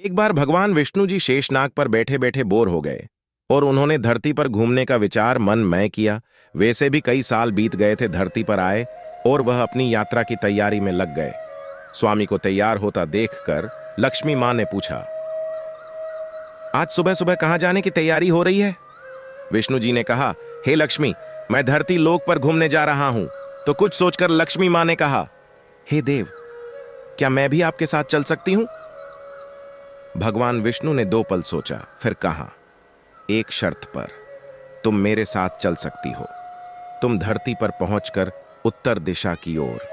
एक बार भगवान विष्णु जी शेषनाग पर बैठे बैठे बोर हो गए और उन्होंने धरती पर घूमने का विचार मन में किया। वैसे भी कई साल बीत गए थे धरती पर आए और वह अपनी यात्रा की तैयारी में लग गए। स्वामी को तैयार होता देखकर लक्ष्मी मां ने पूछा, आज सुबह सुबह कहां जाने की तैयारी हो रही है? विष्णु जी ने कहा, हे लक्ष्मी, मैं धरती लोक पर घूमने जा रहा हूं। तो कुछ सोचकर लक्ष्मी मां ने कहा, हे देव, क्या मैं भी आपके साथ चल सकती हूं? भगवान विष्णु ने 2 पल सोचा, फिर कहा, एक शर्त पर। तुम मेरे साथ चल सकती हो। तुम धरती पर पहुंचकर उत्तर दिशा की ओर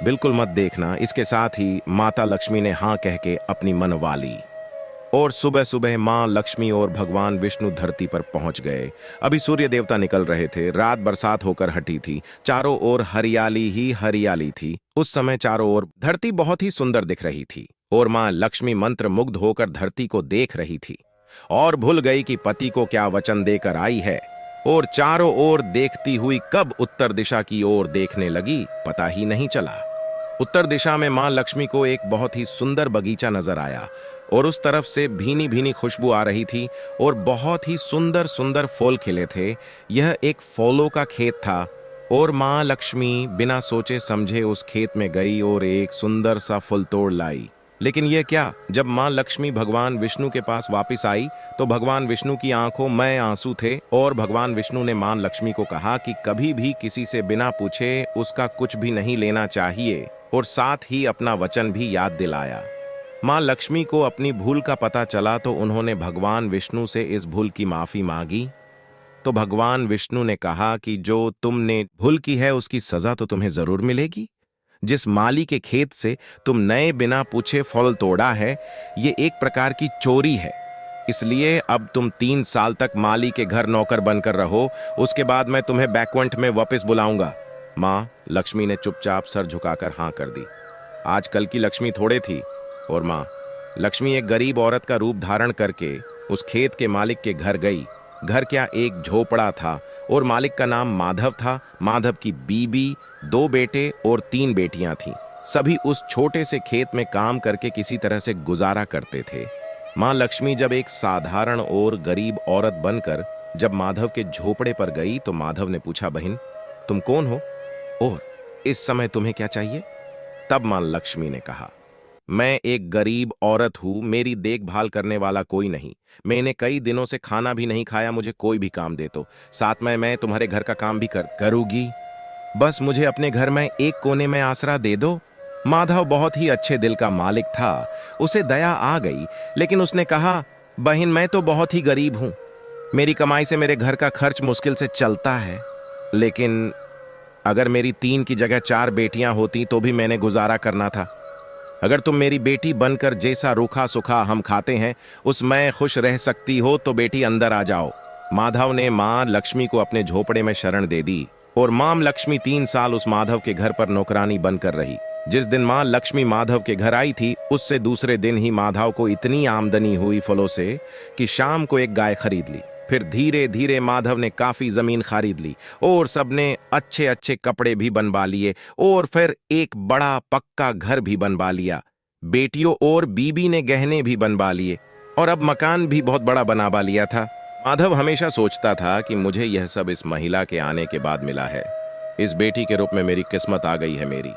बिल्कुल मत देखना। इसके साथ ही माता लक्ष्मी ने हां कह के अपनी मनवा ली और सुबह सुबह मां लक्ष्मी और भगवान विष्णु धरती पर पहुंच गए। अभी सूर्य देवता निकल रहे थे। रात बरसात होकर हटी थी। चारों ओर हरियाली ही हरियाली थी। उस समय चारों ओर धरती बहुत ही सुंदर दिख रही थी और मां लक्ष्मी मंत्र मुग्ध होकर धरती को देख रही थी और भूल गई कि पति को क्या वचन देकर आई है। और चारों ओर देखती हुई कब उत्तर दिशा की ओर देखने लगी पता ही नहीं चला। उत्तर दिशा में मां लक्ष्मी को एक बहुत ही सुंदर बगीचा नजर आया और उस तरफ से भीनी भीनी खुशबू आ रही थी और बहुत ही सुंदर सुंदर फूल खिले थे। यह एक फूलों का खेत था और मां लक्ष्मी बिना सोचे समझे उस खेत में गई और एक सुंदर सा फूल तोड़ लाई। लेकिन यह क्या, जब मां लक्ष्मी भगवान विष्णु के पास वापस आई तो भगवान विष्णु की आंखों में आंसू थे और भगवान विष्णु ने मां लक्ष्मी को कहा कि कभी भी किसी से बिना पूछे उसका कुछ भी नहीं लेना चाहिए और साथ ही अपना वचन भी याद दिलाया। मां लक्ष्मी को अपनी भूल का पता चला तो उन्होंने भगवान विष्णु से इस भूल की माफी मांगी। तो भगवान विष्णु ने कहा कि जो तुमने भूल की है उसकी सजा तो तुम्हें जरूर मिलेगी। जिस माली के खेत से तुम नए बिना पूछे फल तोड़ा है, ये एक प्रकार की चोरी है। इसलिए अब तुम 3 साल तक माली के घर नौकर बनकर रहो। उसके बाद मैं तुम्हें बैकवंट में वापस बुलाऊंगा। मां लक्ष्मी ने चुपचाप सर झुकाकर हां कर दी। आजकल की लक्ष्मी थोड़े थी और मां लक्ष्मी एक गरीब औरत का रूप धारण करके उस खेत के मालिक के घर गई। घर क्या, एक झोपड़ा था और मालिक का नाम माधव था। माधव की बीबी, 2 बेटे और 3 बेटियां थीं। सभी उस छोटे से खेत में काम करके किसी तरह से गुजारा करते थे। मां लक्ष्मी जब एक साधारण और गरीब औरत बनकर जब माधव के झोपड़े पर गई तो माधव ने पूछा, बहन तुम कौन हो और इस समय तुम्हें क्या चाहिए? तब मां लक्ष्मी ने कहा, मैं एक गरीब औरत हूं, मेरी देखभाल करने वाला कोई नहीं। मैंने कई दिनों से खाना भी नहीं खाया, मुझे कोई भी काम दे दो, साथ में मैं तुम्हारे घर का काम भी करूंगी। बस मुझे अपने घर में एक कोने में आसरा दे दो। माधव बहुत ही अच्छे दिल का मालिक था। उसे दया आ गई, लेकिन उसने कहा, बहन मैं तो बहुत ही गरीब हूं, मेरी कमाई से मेरे घर का खर्च मुश्किल से चलता है। लेकिन अगर मेरी 3 की जगह 4 बेटियां होती तो भी मैंने गुजारा करना था। अगर तुम मेरी बेटी बनकर जैसा रूखा सुखा हम खाते हैं उसमें खुश रह सकती हो तो बेटी अंदर आ जाओ। माधव ने मां लक्ष्मी को अपने झोपड़े में शरण दे दी और मां लक्ष्मी 3 साल उस माधव के घर पर नौकरानी बनकर रही। जिस दिन मां लक्ष्मी माधव के घर आई थी उससे दूसरे दिन ही माधव को इतनी आमदनी हुई फलों से कि शाम को एक गाय खरीद ली। फिर धीरे धीरे माधव ने काफी जमीन खरीद ली और सबने अच्छे अच्छे कपड़े भी बनवा लिए और फिर एक बड़ा पक्का घर भी बनवा लिया। बेटियों और बीबी ने गहने भी बनवा लिए और अब मकान भी बहुत बड़ा बनवा लिया था। माधव हमेशा सोचता था कि मुझे यह सब इस महिला के आने के बाद मिला है। इस बेटी के रूप में मेरी किस्मत आ गई है मेरी।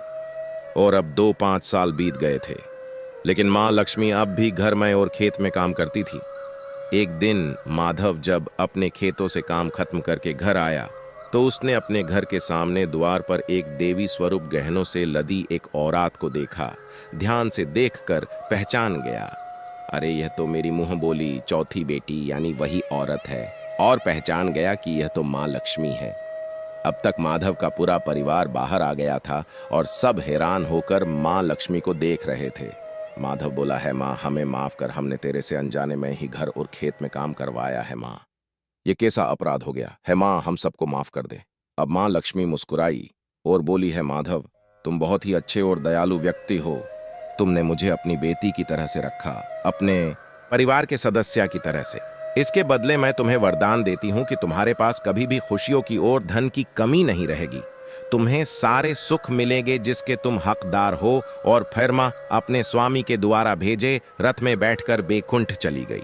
और अब 2-5 साल बीत गए थे, लेकिन मां लक्ष्मी अब भी घर में और खेत में काम करती थी। एक दिन माधव जब अपने खेतों से काम खत्म करके घर आया तो उसने अपने घर के सामने द्वार पर एक देवी स्वरूप गहनों से लदी एक औरत को देखा। ध्यान से देखकर पहचान गया, अरे यह तो मेरी मुंह बोली चौथी बेटी यानी वही औरत है। और पहचान गया कि यह तो मां लक्ष्मी है। अब तक माधव का पूरा परिवार बाहर आ गया था और सब हैरान होकर मां लक्ष्मी को देख रहे थे। माधव बोला, है माँ हमें माफ कर, हमने तेरे से अनजाने में ही घर और खेत में काम करवाया है माँ। ये कैसा अपराध हो गया है माँ, हम सबको माफ कर दे। अब माँ लक्ष्मी मुस्कुराई और बोली, है माधव तुम बहुत ही अच्छे और दयालु व्यक्ति हो। तुमने मुझे अपनी बेटी की तरह से रखा, अपने परिवार के सदस्य की तरह से। इसके बदले मैं तुम्हें वरदान देती हूँ कि तुम्हारे पास कभी भी खुशियों की और धन की कमी नहीं रहेगी। तुम्हें सारे सुख मिलेंगे जिसके तुम हकदार हो। और फिर माँ अपने स्वामी के द्वारा भेजे रथ में बैठकर बैकुंठ चली गई।